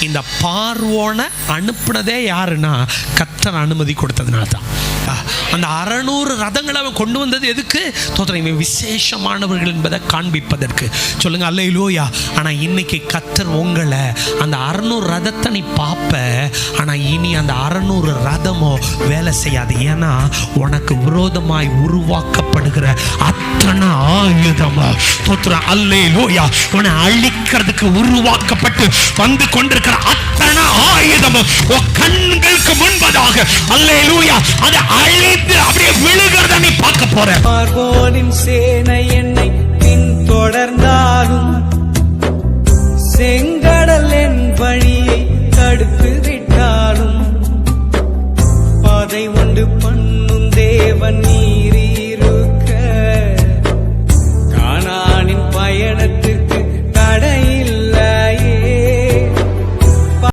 இந்த பார்வோனை அனுப்புனதே யாருன்னா கர்த்தர் அனுமதி கொடுத்ததுனால தான். அந்த 600 ரதங்களை அவன் கொண்டு வந்தது எதுக்கு? இவன் விசேஷமானவர்கள் என்பதை காண்பிப்பதற்கு. சொல்லுங்க அல்லேலூயா. ஆனா இன்னைக்கு கர்த்தர் உங்களை அந்த 600 ரதத்தை நீ பார்ப்ப, ஆனா இனி அந்த 600 ரதமோ வேலை செய்யாது. ஏன்னா உனக்கு விரோதமாய் உருவாக்கப்படுகிற அத்தனை ஆயுதமா அல்லேலூயா, உன்னை அழிக்கிறதுக்கு உருவாக்கப்பட்டு வந்து கொண்டிருக்கிற அத்தனை ஆயுதமும் கண்களுக்கு முன்பதாக அல்லேலூயா அதை அழித்து அப்படியே விழுகிறத நீ பார்க்க போற. பார்வோனின் சேனை என்னை பின்தொடர்ந்தாலும்